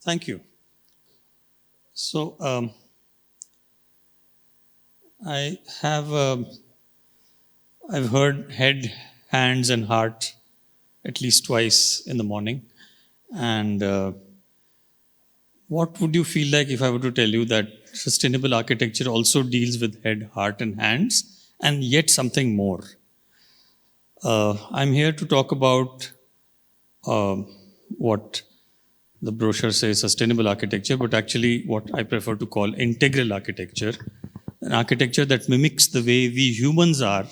Thank you. So I have I've heard head, hands, and heart at least twice in the morning. And what would you feel like if I were to tell you that sustainable architecture also deals with head, heart, and hands, and yet something more? I'm here to talk about uh, what the brochure says sustainable architecture, but actually what I prefer to call integral architecture, an architecture that mimics the way we humans are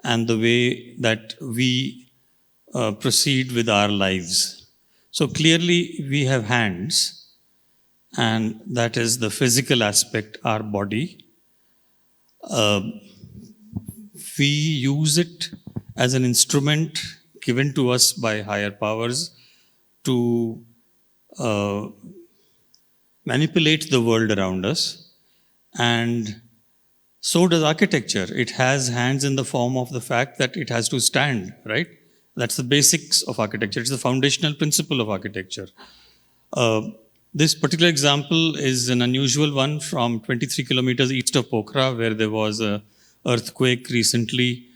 and the way that we proceed with our lives. So clearly, we have hands, and that is the physical aspect, our body. Uh, we use it as an instrument given to us by higher powers to uh, manipulate the world around us. And so does architecture. It has hands in the form of the fact that it has to stand, right? That's the basics of architecture. It's the foundational principle of architecture. Uh, this particular example is an unusual one from 23 kilometers east of Pokhara, where there was an earthquake recently,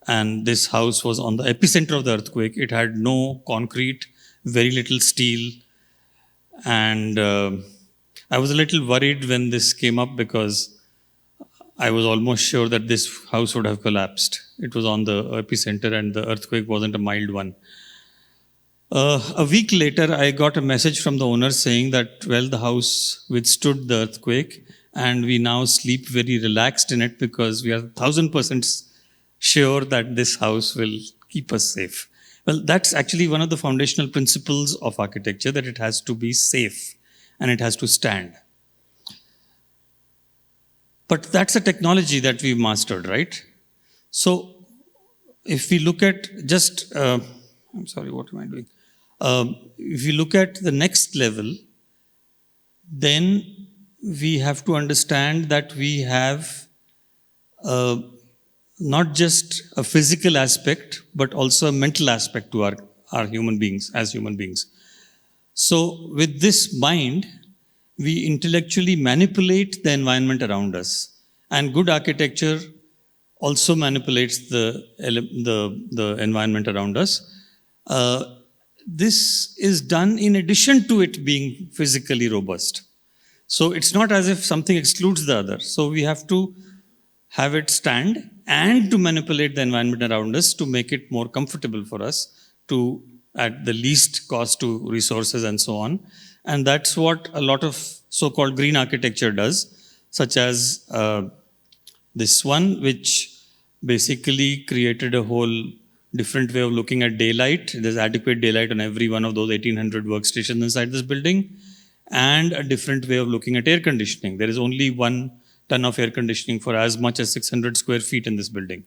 and this house was on the epicenter of the earthquake. It had no concrete, very little steel, and I was a little worried when this came up because I was almost sure that this house would have collapsed. It was on the epicenter, and the earthquake wasn't a mild one. A week later, I got a message from the owner saying that, well, the house withstood the earthquake, and we now sleep very relaxed in it because we are 1000% sure that this house will keep us safe. Well, that's actually one of the foundational principles of architecture, that it has to be safe and it has to stand. But that's a technology that we've mastered, right? So if we look at just, I'm sorry, what am I doing? If you look at the next level, then we have to understand that we have not just a physical aspect, but also a mental aspect to our human beings, as human beings. So, with this mind, we intellectually manipulate the environment around us. And good architecture also manipulates the environment around us. This is done in addition to it being physically robust. So it's not as if something excludes the other. So we have to have it stand and to manipulate the environment around us to make it more comfortable for us to at the least cost to resources and so on. And that's what a lot of so-called green architecture does, such as this one, which basically created a whole different way of looking at daylight. There's adequate daylight on every one of those 1800 workstations inside this building, and a different way of looking at air conditioning. There is only 1 ton of air conditioning for as much as 600 square feet in this building.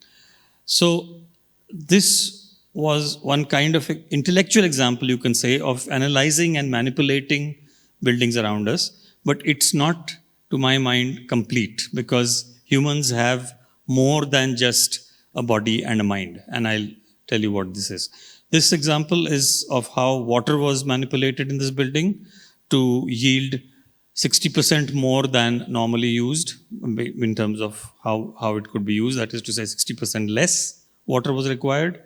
So this was one kind of intellectual example, you can say, of analyzing and manipulating buildings around us. But it's not, to my mind, complete, because humans have more than just a body and a mind. And I'll tell you what this is. This example is of how water was manipulated in this building to yield 60% more than normally used in terms of how it could be used. That is to say, 60% less water was required.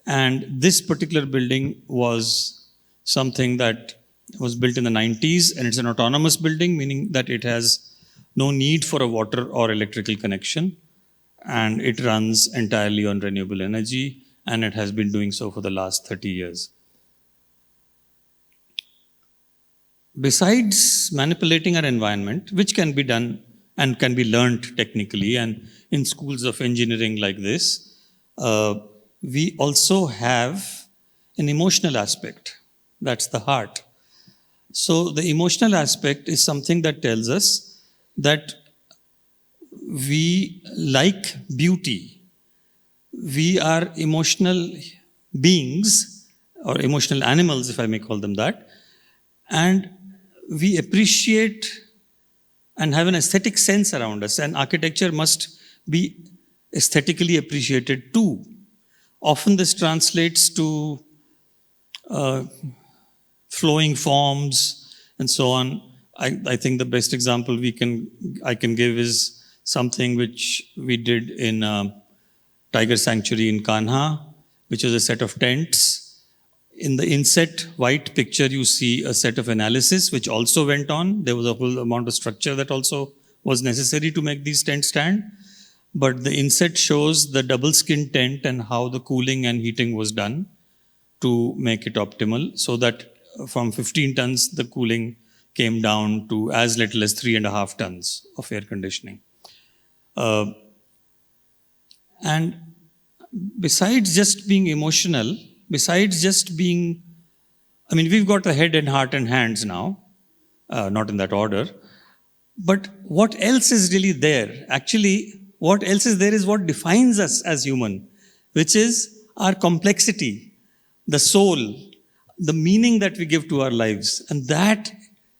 And this particular building was something that was built in the 90s, and it's an autonomous building, meaning that it has no need for a water or electrical connection, and it runs entirely on renewable energy, and it has been doing so for the last 30 years. Besides manipulating our environment, which can be done and can be learned technically, and in schools of engineering like this, we also have an emotional aspect. That's the heart. So the emotional aspect is something that tells us that we like beauty. We are emotional beings, or emotional animals, if I may call them that, and we appreciate and have an aesthetic sense around us. And architecture must be aesthetically appreciated too. Often this translates to flowing forms and so on. I think the best example I can give is something which we did in Tiger Sanctuary in Kanha, which is a set of tents. In the inset white picture, you see a set of analysis which also went on. There was a whole amount of structure that also was necessary to make these tents stand. But the inset shows the double skin tent and how the cooling and heating was done to make it optimal, so that from 15 tons, the cooling came down to as little as 3.5 tons of air conditioning. And besides just being emotional, besides just being, I mean, we've got the head and heart and hands now, not in that order. But what else is really there? Actually, what else is there is what defines us as human, which is our complexity, the soul, the meaning that we give to our lives. And that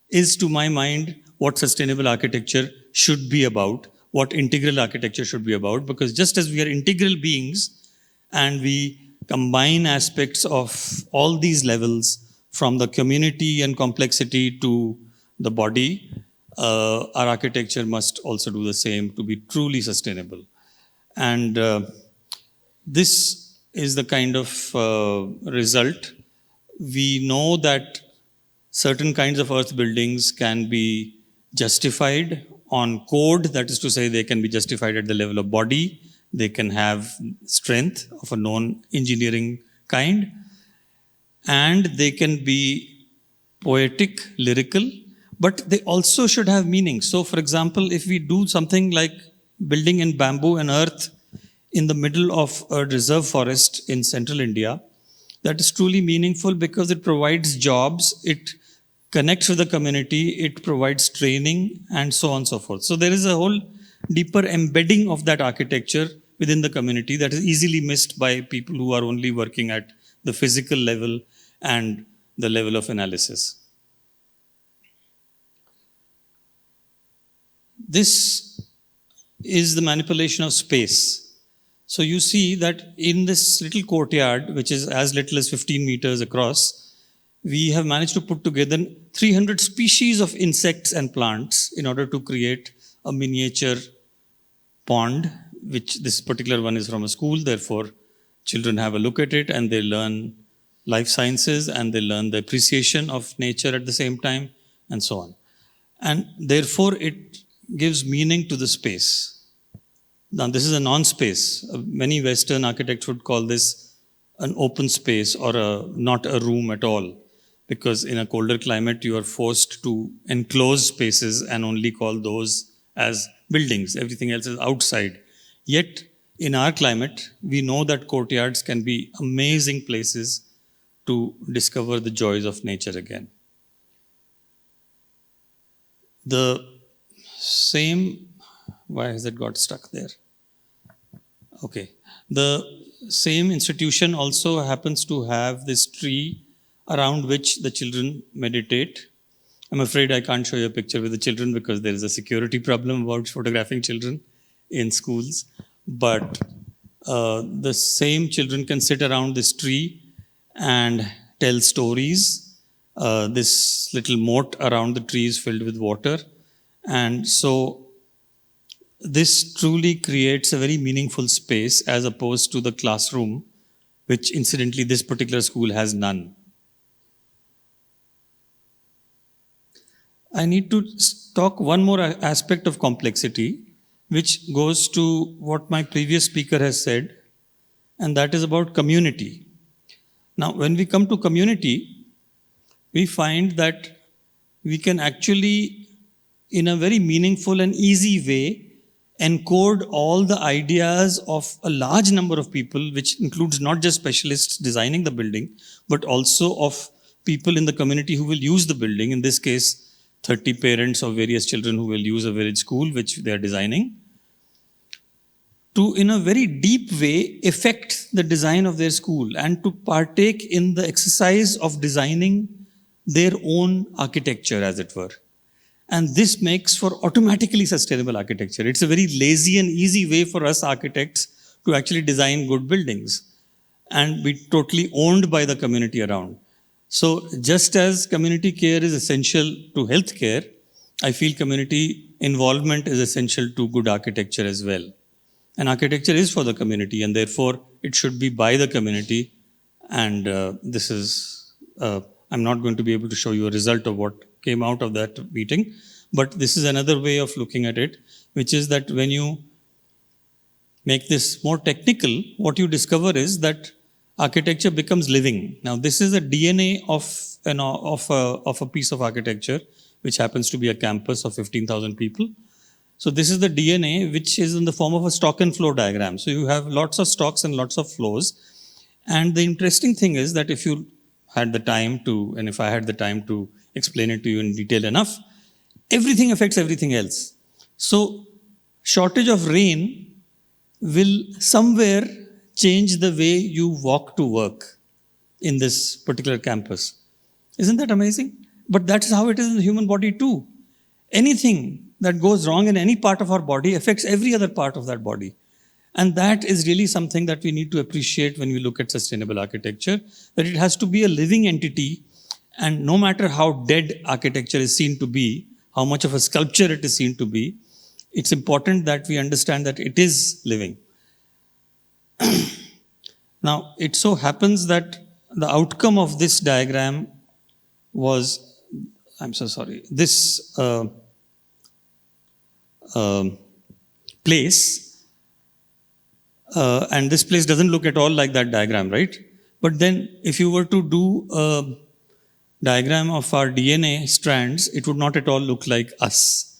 is, to my mind, what sustainable architecture should be about, what integral architecture should be about. Because just as we are integral beings and we combine aspects of all these levels, from the community and complexity to the body, our architecture must also do the same to be truly sustainable. And this is the kind of result. We know that certain kinds of earth buildings can be justified on code, that is to say, they can be justified at the level of body, they can have strength of a known engineering kind, and they can be poetic, lyrical, but they also should have meaning. So, for example, if we do something like building in bamboo and earth in the middle of a reserve forest in central India, that is truly meaningful because it provides jobs, it connects with the community, it provides training, and so on and so forth. So there is a whole deeper embedding of that architecture within the community that is easily missed by people who are only working at the physical level and the level of analysis. This is the manipulation of space. So you see that in this little courtyard, which is as little as 15 meters across, we have managed to put together 300 species of insects and plants in order to create a miniature pond, which this particular one is from a school. Therefore, children have a look at it and they learn life sciences and they learn the appreciation of nature at the same time and so on. And therefore, it gives meaning to the space. Now, this is a non-space. Many Western architects would call this an open space or not a room at all, because in a colder climate, you are forced to enclose spaces and only call those as buildings. Everything else is outside. Yet, in our climate, we know that courtyards can be amazing places to discover the joys of nature again. The same, why has it got stuck there? Okay. The same institution also happens to have this tree around which the children meditate. I'm afraid I can't show you a picture with the children because there is a security problem about photographing children in schools. But the same children can sit around this tree and tell stories. This little moat around the tree is filled with water. And so this truly creates a very meaningful space as opposed to the classroom, which incidentally this particular school has none. I need to talk one more aspect of complexity, which goes to what my previous speaker has said, and that is about community. Now, when we come to community, we find that we can actually, in a very meaningful and easy way, encode all the ideas of a large number of people, which includes not just specialists designing the building, but also of people in the community who will use the building. In this case, 30 parents of various children who will use a village school, which they are designing, to, in a very deep way, affect the design of their school and to partake in the exercise of designing their own architecture, as it were. And this makes for automatically sustainable architecture. It's a very lazy and easy way for us architects to actually design good buildings and be totally owned by the community around. So just as community care is essential to healthcare, I feel community involvement is essential to good architecture as well. And architecture is for the community, and therefore it should be by the community. And this is, I'm not going to be able to show you a result of what came out of that meeting, but this is another way of looking at it, which is that when you make this more technical, what you discover is that architecture becomes living. Now, this is a DNA of a piece of architecture, which happens to be a campus of 15,000 people. So this is the DNA, which is in the form of a stock and flow diagram. So you have lots of stocks and lots of flows. And the interesting thing is that if you had the time to, and if I had the time to explain it to you in detail enough, everything affects everything else. So shortage of rain will somewhere change the way you walk to work in this particular campus. Isn't that amazing? But that's how it is in the human body too. Anything that goes wrong in any part of our body affects every other part of that body. And that is really something that we need to appreciate when we look at sustainable architecture, that it has to be a living entity. And no matter how dead architecture is seen to be, how much of a sculpture it is seen to be, it's important that we understand that it is living. Now, it so happens that the outcome of this diagram was, I'm so sorry, this place, and this place doesn't look at all like that diagram, right? But then if you were to do a diagram of our DNA strands, it would not at all look like us.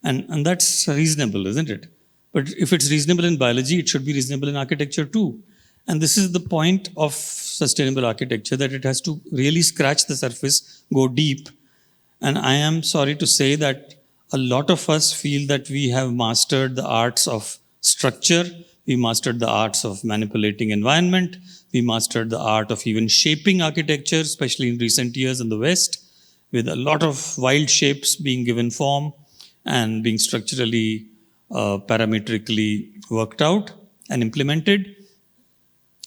And that's reasonable, isn't it? But if it's reasonable in biology, it should be reasonable in architecture too. And this is the point of sustainable architecture, that it has to really scratch the surface, go deep. And I am sorry to say that a lot of us feel that we have mastered the arts of structure, we mastered the arts of manipulating environment, we mastered the art of even shaping architecture, especially in recent years in the West, with a lot of wild shapes being given form and being structurally, parametrically worked out and implemented.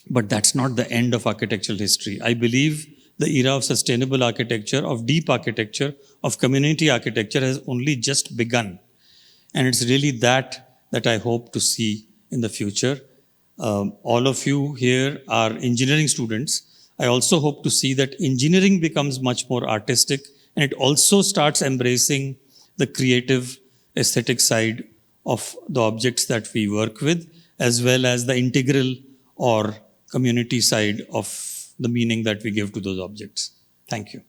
But that's not the end of architectural history. I believe the era of sustainable architecture, of deep architecture, of community architecture has only just begun. And it's really that I hope to see in the future. All of you here are engineering students. I also hope to see that engineering becomes much more artistic, and it also starts embracing the creative aesthetic side of the objects that we work with, as well as the integral or community side of the meaning that we give to those objects. Thank you.